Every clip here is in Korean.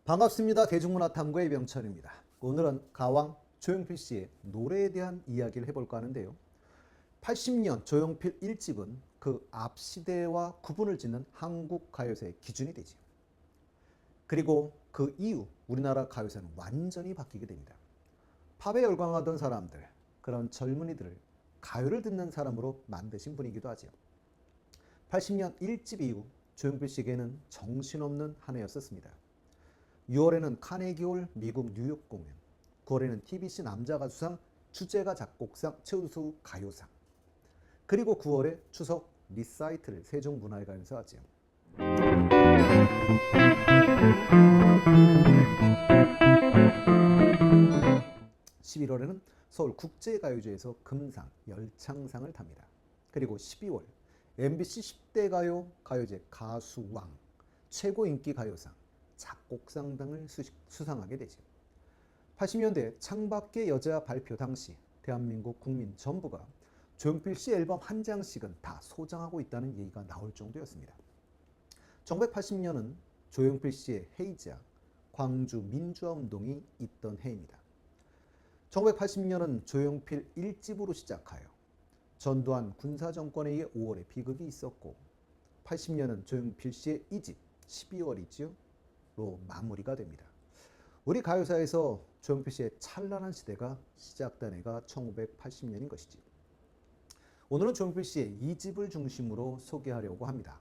반갑습니다. 대중문화탐구의 명철입니다. 오늘은 가왕 조용필 씨의 노래에 대한 이야기를 해볼까 하는데요. 80년 조용필 1집은 그 앞 시대와 구분을 짓는 한국 가요사의 기준이 되지. 그리고 그 이후 우리나라 가요사는 완전히 바뀌게 됩니다. 팝에 열광하던 사람들, 그런 젊은이들을 가요를 듣는 사람으로 만드신 분이기도 하죠. 80년 1집 이후 조용필 씨에게는 정신없는 한 해였었습니다. 6월에는 카네기홀 미국 뉴욕 공연, 9월에는 TBC 남자가수상 주제가 작곡상 최우수 가요상, 그리고 9월에 추석 리사이트를 세종문화회관에서 하지요. 11월에는 서울국제가요제에서 금상, 열창상을 탑니다. 그리고 12월 MBC 10대 가요 가요제 가수왕, 최고 인기 가요상, 작곡상 등을 수상하게 되죠. 80년대 창밖의 여자 발표 당시 대한민국 국민 전부가 조용필 씨 앨범 한 장씩은 다 소장하고 있다는 얘기가 나올 정도였습니다. 1980년은 조용필 씨의 헤이지아, 광주 민주화 운동이 있던 해입니다. 1980년은 조용필 1집으로 시작하여 전두환 군사정권에 의해 5월에 비극이 있었고, 80년은 조용필 씨의 2집 12월이지요 로 마무리가 됩니다. 우리 가요사에서 조용필 씨의 찬란한 시대가 시작된 해가 1980년인 것이지. 오늘은 조용필 씨의 2집을 중심으로 소개하려고 합니다.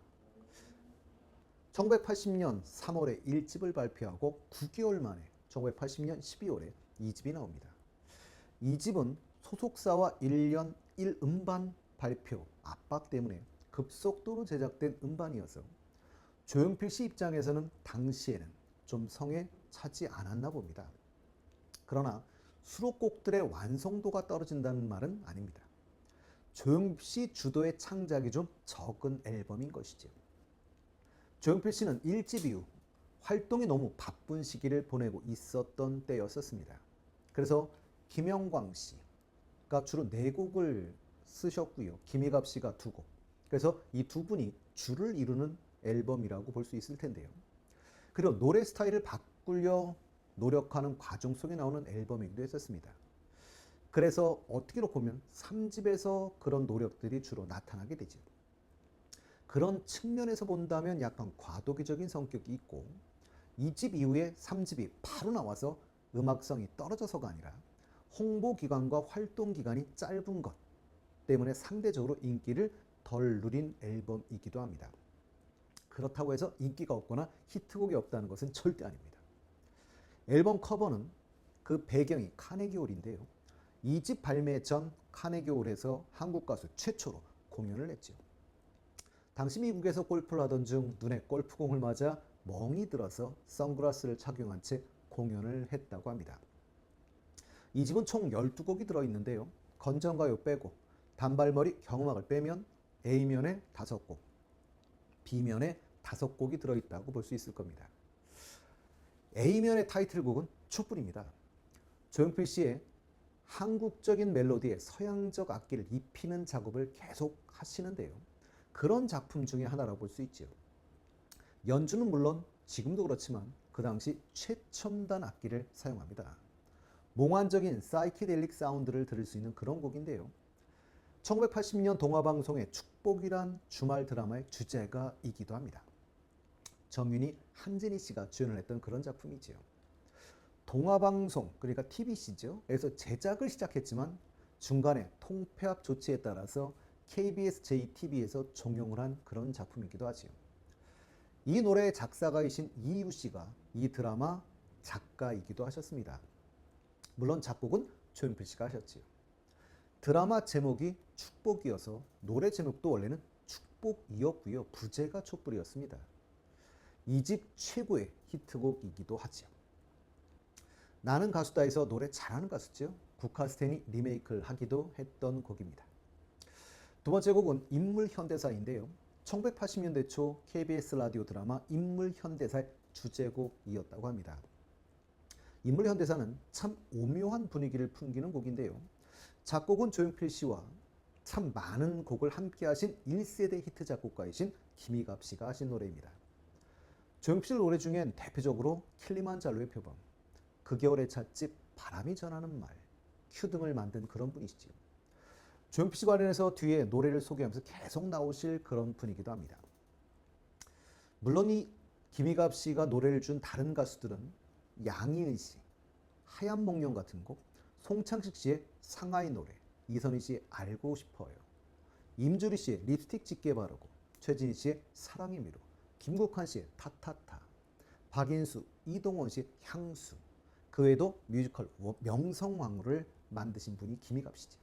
1980년 3월에 1집을 발표하고 9개월 만에 1980년 12월에 2집이 나옵니다. 2집은 소속사와 1년 1음반 발표 압박 때문에 급속도로 제작된 음반이어서 조용필 씨 입장에서는 당시에는 좀 성에 차지 않았나 봅니다. 그러나 수록곡들의 완성도가 떨어진다는 말은 아닙니다. 조용필 씨 주도의 창작이 좀 적은 앨범인 것이죠. 조용필 씨는 1집 이후 활동이 너무 바쁜 시기를 보내고 있었던 때였었습니다. 그래서 김영광 씨가 주로 4곡을 쓰셨고요. 김희갑 씨가 2곡. 그래서 이 두 분이 주를 이루는 앨범이라고 볼 수 있을 텐데요. 그리고 노래 스타일을 바꾸려 노력하는 과정 속에 나오는 앨범이기도 했었습니다. 그래서 어떻게 놓고 보면 3집에서 그런 노력들이 주로 나타나게 되죠. 그런 측면에서 본다면 약간 과도기적인 성격이 있고, 2집 이후에 3집이 바로 나와서 음악성이 떨어져서가 아니라 홍보 기간과 활동 기간이 짧은 것 때문에 상대적으로 인기를 덜 누린 앨범이기도 합니다. 그렇다고 해서 인기가 없거나 히트곡이 없다는 것은 절대 아닙니다. 앨범 커버는 그 배경이 카네기홀인데요. 2집 발매 전 카네기홀에서 한국 가수 최초로 공연을 했죠. 당시 미국에서 골프를 하던 중 눈에 골프공을 맞아 멍이 들어서 선글라스를 착용한 채 공연을 했다고 합니다. 2집은 총 12곡이 들어있는데요. 건전가요 빼고 단발머리 경음악을 빼면 A면에 5곡, B면에 5곡이 들어있다고 볼 수 있을 겁니다. A면의 타이틀곡은 촛불입니다. 조용필 씨의 한국적인 멜로디에 서양적 악기를 입히는 작업을 계속 하시는데요. 그런 작품 중에 하나라고 볼 수 있죠. 연주는 물론 지금도 그렇지만 그 당시 최첨단 악기를 사용합니다. 몽환적인 사이키델릭 사운드를 들을 수 있는 그런 곡인데요. 1980년 동화방송의 축복이란 주말 드라마의 주제가이기도 합니다. 정윤이, 한진희 씨가 주연을 했던 그런 작품이지요. 동화방송, 그러니까 TBC죠. 에서 제작을 시작했지만 중간에 통폐합 조치에 따라서 KBS JTB에서 종영을 한 그런 작품이기도 하지요. 이 노래의 작사가이신 이유 씨가 이 드라마 작가이기도 하셨습니다. 물론 작곡은 조용필 씨가 하셨지요. 드라마 제목이 축복이어서 노래 제목도 원래는 축복이었고요. 부제가 촛불이었습니다. 2집 최고의 히트곡이기도 하죠. 나는 가수다에서 노래 잘하는 가수죠. 국카스텐이 리메이크를 하기도 했던 곡입니다. 두 번째 곡은 인물현대사인데요. 1980년대 초 KBS 라디오 드라마 인물현대사의 주제곡이었다고 합니다. 인물현대사는 참 오묘한 분위기를 풍기는 곡인데요. 작곡은 조용필 씨와 참 많은 곡을 함께 하신 1세대 히트 작곡가이신 김희갑 씨가 하신 노래입니다. 조용필 노래 중엔 대표적으로 킬리만자로의 표범, 그 겨울의 찻집, 바람이 전하는 말, 큐 등을 만든 그런 분이시지요. 조용필 씨 관련해서 뒤에 노래를 소개하면서 계속 나오실 그런 분이기도 합니다. 물론 이 김희갑 씨가 노래를 준 다른 가수들은 양희은 씨, 하얀 목련 같은 곡, 송창식 씨의 상하이 노래, 이선희 씨의 알고 싶어요, 임주리 씨의 립스틱 짙게 바르고, 최진희 씨의 사랑의 미로, 김국환 씨의 타타타, 박인수, 이동원 씨의 향수, 그 외에도 뮤지컬 명성황후를 만드신 분이 김희갑 씨죠.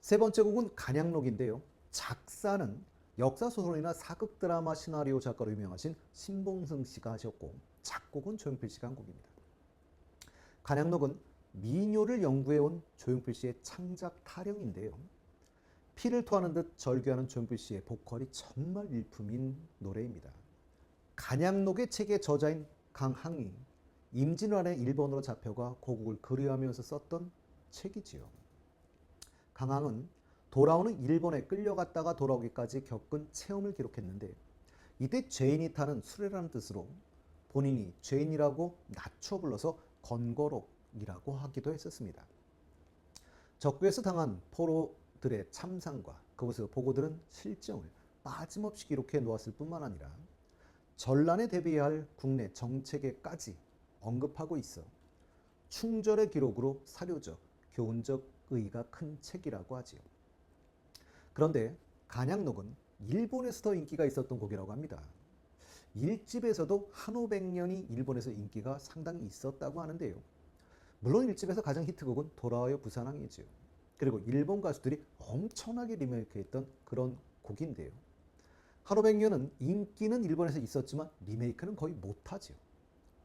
세 번째 곡은 간양록인데요. 작사는 역사소설이나 사극 드라마 시나리오 작가로 유명하신 신봉승 씨가 하셨고, 작곡은 조용필 씨가 한 곡입니다. 간양록은 민요를 연구해온 조용필 씨의 창작 타령인데요. 피를 토하는 듯 절규하는 조용필 씨의 보컬이 정말 일품인 노래입니다. 간양록의 책의 저자인 강항이 임진왜란에 일본으로 잡혀가 고국을 그리워하면서 썼던 책이지요. 강항은 돌아오는 일본에 끌려갔다가 돌아오기까지 겪은 체험을 기록했는데, 이때 죄인이 타는 수레라는 뜻으로 본인이 죄인이라고 낮춰 불러서 건거록이라고 하기도 했었습니다. 적국에서 당한 포로들의 참상과 그곳에서 보고들은 실정을 빠짐없이 기록해 놓았을 뿐만 아니라 전란에 대비해야 할 국내 정책에까지 언급하고 있어 충절의 기록으로 사료적, 교훈적 의의가 큰 책이라고 하지요. 그런데 간양록은 일본에서 더 인기가 있었던 곡이라고 합니다. 1집에서도 한오백년이 일본에서 인기가 상당히 있었다고 하는데요. 물론 1집에서 가장 히트곡은 돌아와요 부산항이지요. 그리고 일본 가수들이 엄청나게 리메이크했던 그런 곡인데요. 한오백년은 인기는 일본에서 있었지만 리메이크는 거의 못하지요.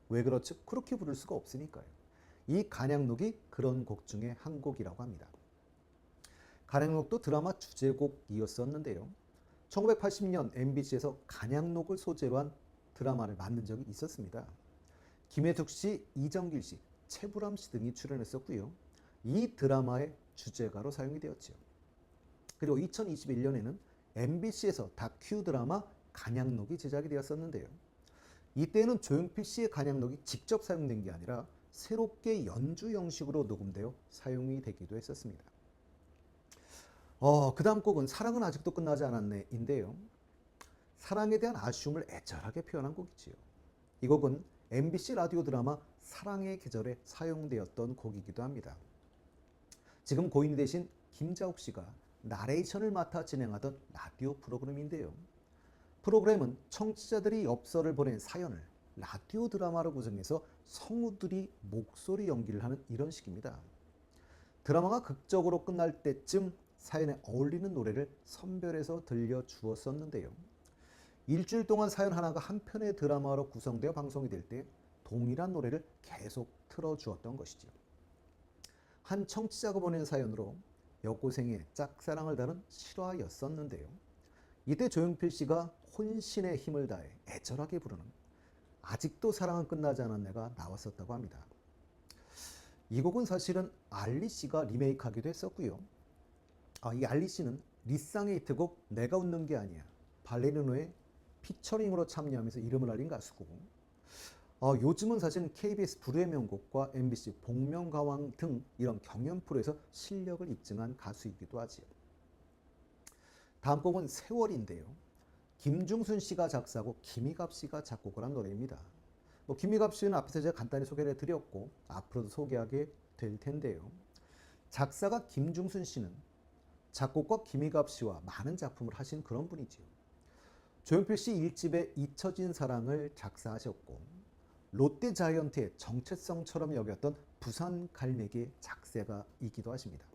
왜 그렇죠? 그렇게 부를 수가 없으니까요. 이 간양록이 그런 곡 중에 한 곡이라고 합니다. 간양록도 드라마 주제곡이었었는데요. 1980년 MBC에서 간양록을 소재로 한 드라마를 만든 적이 있었습니다. 김혜숙 씨, 이정길 씨, 최불암 씨 등이 출연했었고요. 이 드라마의 주제가로 사용이 되었죠. 그리고 2021년에는 MBC에서 다큐 드라마 간양록이 제작이 되었었는데요. 이때는 조용필 씨의 간양록이 직접 사용된 게 아니라 새롭게 연주 형식으로 녹음되어 사용이 되기도 했었습니다. 그 다음 곡은 사랑은 아직도 끝나지 않았네인데요. 사랑에 대한 아쉬움을 애절하게 표현한 곡이지요. 이 곡은 MBC 라디오 드라마 사랑의 계절에 사용되었던 곡이기도 합니다. 지금 고인이 되신 김자옥 씨가 나레이션을 맡아 진행하던 라디오 프로그램인데요. 프로그램은 청취자들이 엽서를 보낸 사연을 라디오 드라마로 구성해서 성우들이 목소리 연기를 하는 이런 식입니다. 드라마가 극적으로 끝날 때쯤 사연에 어울리는 노래를 선별해서 들려주었었는데요. 일주일 동안 사연 하나가 한 편의 드라마로 구성되어 방송이 될 때 동일한 노래를 계속 틀어주었던 것이죠. 한 청취자가 보낸 사연으로 여고생의 짝사랑을 다룬 실화였었는데요. 이때 조용필 씨가 혼신의 힘을 다해 애절하게 부르는 아직도 사랑은 끝나지 않았네가 나왔었다고 합니다. 이 곡은 사실은 알리 씨가 리메이크하기도 했었고요. 이 알리 씨는 리쌍의 히트곡 내가 웃는 게 아니야, 발레리노의 피처링으로 참여하면서 이름을 알린 가수고, 요즘은 사실 KBS 불후의 명곡과 MBC 복면가왕 등 이런 경연 프로에서 실력을 입증한 가수이기도 하지요. 다음 곡은 세월인데요. 김중순 씨가 작사하고 김희갑 씨가 작곡을 한 노래입니다. 김희갑 씨는 앞에서 제가 간단히 소개를 해드렸고 앞으로도 소개하게 될 텐데요. 작사가 김중순 씨는 작곡가 김희갑 씨와 많은 작품을 하신 그런 분이지요. 조용필 씨 1집의 잊혀진 사랑을 작사하셨고, 롯데 자이언트의 정체성처럼 여겼던 부산 갈매기의 작사가이기도 하십니다.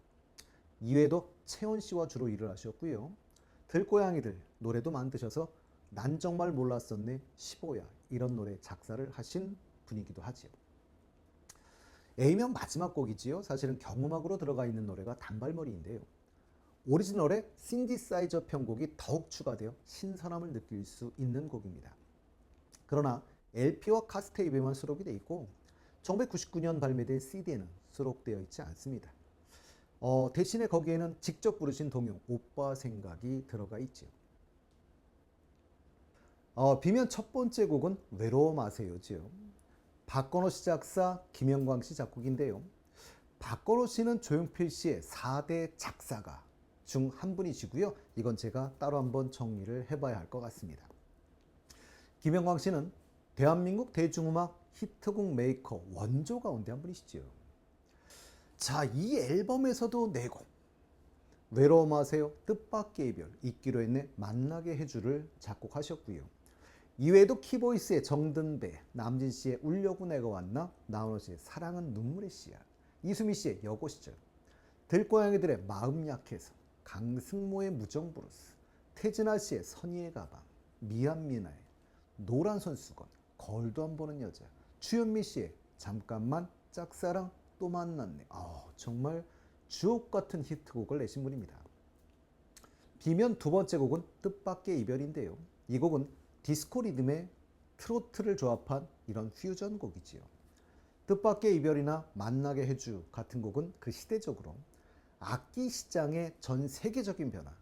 이외에도 채원 씨와 주로 일을 하셨고요. 들고양이들 노래도 만드셔서 난 정말 몰랐었네, 15야 이런 노래 작사를 하신 분이기도 하지요. A면 마지막 곡이지요. 사실은 경음악으로 들어가 있는 노래가 단발머리인데요. 오리지널에 신디사이저 편곡이 더욱 추가되어 신선함을 느낄 수 있는 곡입니다. 그러나 LP와 카스테이프에만 수록이 되어 있고 1999년 발매된 CD에는 수록되어 있지 않습니다. 대신에 거기에는 직접 부르신 동요 오빠 생각이 들어가 있죠. 비면 첫 번째 곡은 외로워 마세요지요. 박건호 씨 작사, 김영광 씨 작곡인데요. 박건호 씨는 조용필 씨의 4대 작사가 중 한 분이시고요. 이건 제가 따로 한번 정리를 해봐야 할 것 같습니다. 김영광 씨는 대한민국 대중음악 히트곡 메이커 원조 가운데 한 분이시죠. 자, 이 앨범에서도 4곡 외로워 마세요, 뜻밖의 이별, 잊기로 했네, 만나게 해주를 작곡하셨고요. 이외에도 키보이스의 정든배, 남진 씨의 울려고 내가 왔나, 나훈아 씨의 사랑은 눈물의 씨야, 이수미 씨의 여고 시절, 들고양이들의 마음 약해서, 강승모의 무정브루스, 태진아 씨의 선의의 가방, 미안미나의 노란 손수건, 거울도 안 보는 여자, 추현미 씨의 잠깐만, 짝사랑, 또 만났네. 정말 주옥 같은 히트곡을 내신 분입니다. 비면 두 번째 곡은 뜻밖의 이별인데요. 이 곡은 디스코 리듬에 트로트를 조합한 이런 퓨전 곡이지요. 뜻밖의 이별이나 만나게 해주 같은 곡은 그 시대적으로 악기 시장의 전 세계적인 변화,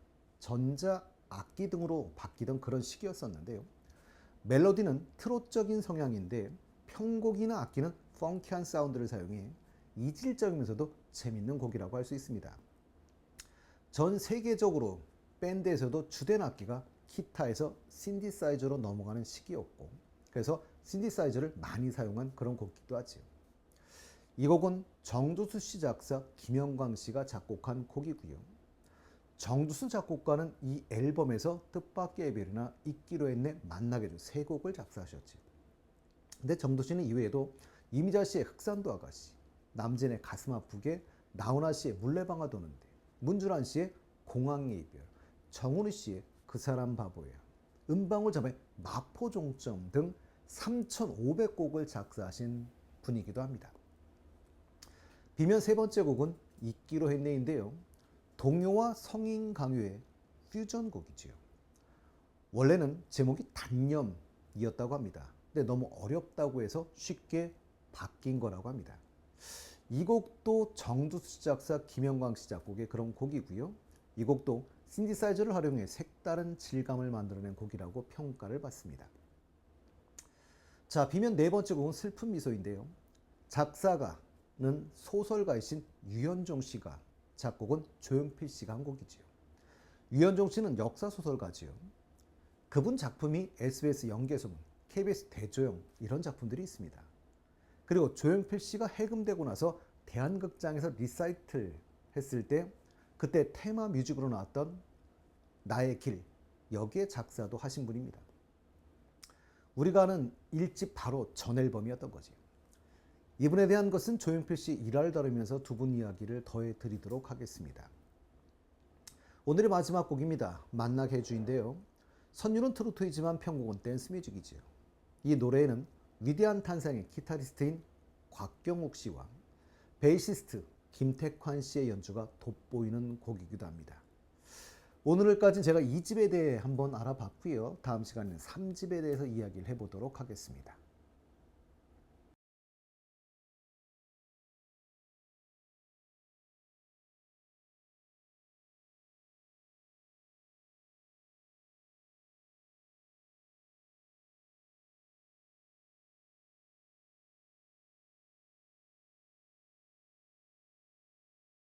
전자 악기 등으로 바뀌던 그런 시기였었는데요. 멜로디는 트롯적인 성향인데 편곡이나 악기는 펑키한 사운드를 사용해 이질적이면서도 재밌는 곡이라고 할 수 있습니다. 전 세계적으로 밴드에서도 주된 악기가 기타에서 신디사이저로 넘어가는 시기였고, 그래서 신디사이저를 많이 사용한 그런 곡이기도 하지요. 이 곡은 정두수 씨 작사, 김영광 씨가 작곡한 곡이고요. 정두수 작곡가는 이 앨범에서 뜻밖의 이별이나 잊기로 했네, 만나게 해줘 세 곡을 작사하셨지. 근데 정두수 씨는 이외에도 이미자 씨의 흑산도 아가씨, 남진의 가슴 아프게, 나훈아 씨의 물레방아 도는데, 문주란 씨의 공항의 이별, 정훈우 씨의 그 사람 바보야, 은방울 자매의 마포종점 등 3,500곡을 작사하신 분이기도 합니다. 비면 세 번째 곡은 잊기로 했네인데요. 동요와 성인 강요의 퓨전 곡이지요. 원래는 제목이 단념이었다고 합니다. 근데 너무 어렵다고 해서 쉽게 바뀐 거라고 합니다. 이 곡도 정두수 작사, 김영광 씨 작곡의 그런 곡이고요. 이 곡도 신디사이저를 활용해 색다른 질감을 만들어낸 곡이라고 평가를 받습니다. 자, 비면 네 번째 곡은 슬픈 미소인데요. 작사가는 소설가이신 유현종 씨가, 작곡은 조용필 씨가 한 곡이지요. 유현종 씨는 역사소설가지요. 그분 작품이 SBS 연개소문, KBS 대조영 이런 작품들이 있습니다. 그리고 조용필 씨가 해금되고 나서 대한극장에서 리사이틀 했을 때 그때 테마 뮤직으로 나왔던 나의 길, 여기에 작사도 하신 분입니다. 우리가 아는 1집 바로 전 앨범이었던 거지. 이분에 대한 것은 조용필 씨 일화를 다루면서 두 분 이야기를 더해 드리도록 하겠습니다. 오늘의 마지막 곡입니다. 만나게 해주인데요. 선율은 트로트이지만 편곡은 댄스 뮤직이지요. 이 노래에는 위대한 탄생의 기타리스트인 곽경욱 씨와 베이시스트 김택환 씨의 연주가 돋보이는 곡이기도 합니다. 오늘까지 제가 2집에 대해 한번 알아봤고요. 다음 시간에는 3집에 대해서 이야기를 해보도록 하겠습니다.